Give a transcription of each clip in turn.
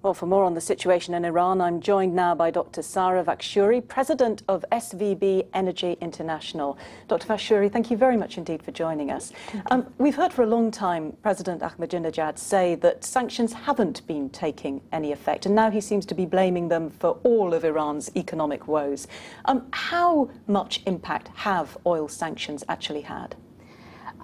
Well, for more on the situation in Iran, I'm joined now by Dr. Sara Vakhshouri, President of SVB Energy International. Dr. Vakhshouri, thank you very much indeed for joining us. We've heard for a long time President Ahmadinejad say that sanctions haven't been taking any effect, and now he seems to be blaming them for all of Iran's economic woes. How much impact have oil sanctions actually had?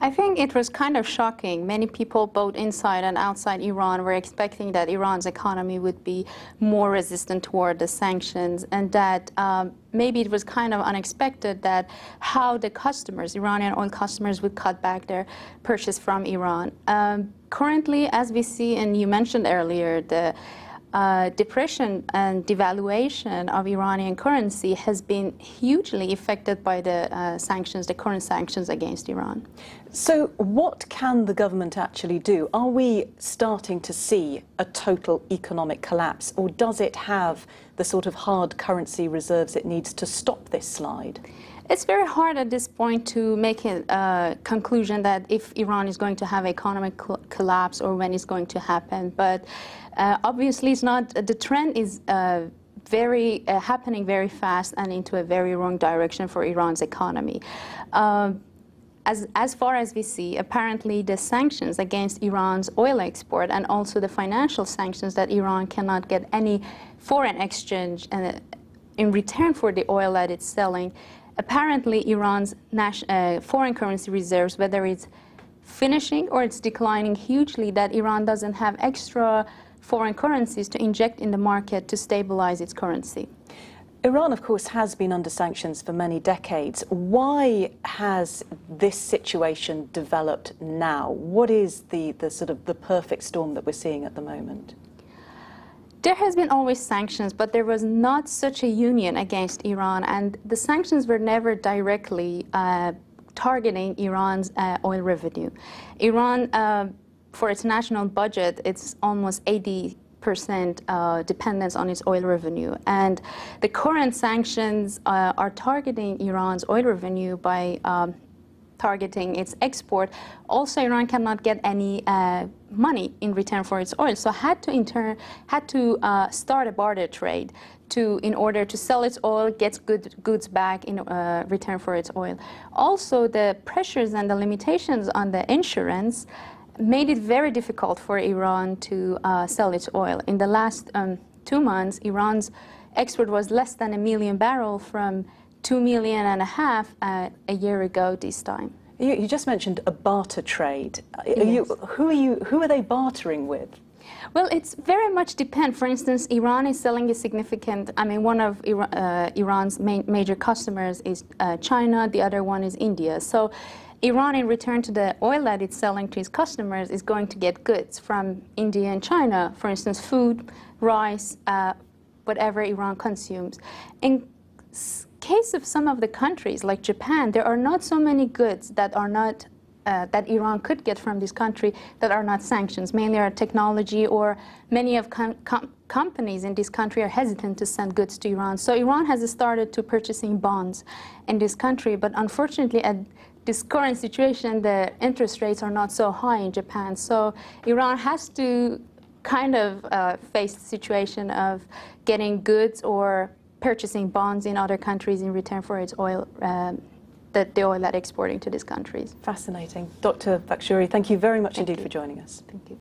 I think it was kind of shocking. Many people, both inside and outside Iran, were expecting that Iran's economy would be more resistant toward the sanctions, and that maybe it was kind of unexpected that how the customers, Iranian oil customers, would cut back their purchase from Iran. Currently, as we see, and you mentioned earlier, the depression and devaluation of Iranian currency has been hugely affected by the sanctions, the current sanctions against Iran. So what can the government actually do? Are we starting to see a total economic collapse, or does it have the sort of hard currency reserves it needs to stop this slide? It's very hard at this point to make a conclusion that if Iran is going to have economic collapse or when it's going to happen. But obviously, it's not. The trend is happening very fast and into a very wrong direction for Iran's economy. As far as we see, apparently the sanctions against Iran's oil export and also the financial sanctions that Iran cannot get any foreign exchange in return for the oil that it's selling. Apparently, Iran's foreign currency reserves, whether it's finishing or it's declining hugely, that Iran doesn't have extra foreign currencies to inject in the market to stabilize its currency. Iran, of course, has been under sanctions for many decades. Why has this situation developed now? What is the sort of the perfect storm that we're seeing at the moment? There has been always sanctions, but there was not such a union against Iran, and the sanctions were never directly targeting Iran's oil revenue. Iran, for its national budget, it's almost 80% dependence on its oil revenue, and the current sanctions are targeting Iran's oil revenue by targeting its export. Also, Iran cannot get any money in return for its oil, so had to start a barter trade in order to sell its oil, get goods back in return for its oil. Also, the pressures and the limitations on the insurance made it very difficult for Iran to sell its oil. In the last 2 months, Iran's export was less than 1 million barrels from 2.5 million a year ago this time. You just mentioned a barter trade. Yes. Who are they bartering with? Well, it's very much depend. For instance, Iran is selling a significant, one of Iran's major customers is China, the other one is India. So Iran, in return to the oil that it's selling to its customers, is going to get goods from India and China, for instance, food, rice, whatever Iran consumes. In case of some of the countries, like Japan, there are not so many goods that are not that Iran could get from this country that are not sanctions. Mainly our technology, or many of companies in this country are hesitant to send goods to Iran. So Iran has started to purchasing bonds in this country, but unfortunately at this current situation, the interest rates are not so high in Japan. So Iran has to kind of face the situation of getting goods or purchasing bonds in other countries in return for its oil, the oil that exporting to these countries. Fascinating. Dr. Vakhshouri, thank you very much indeed for joining us. Thank you.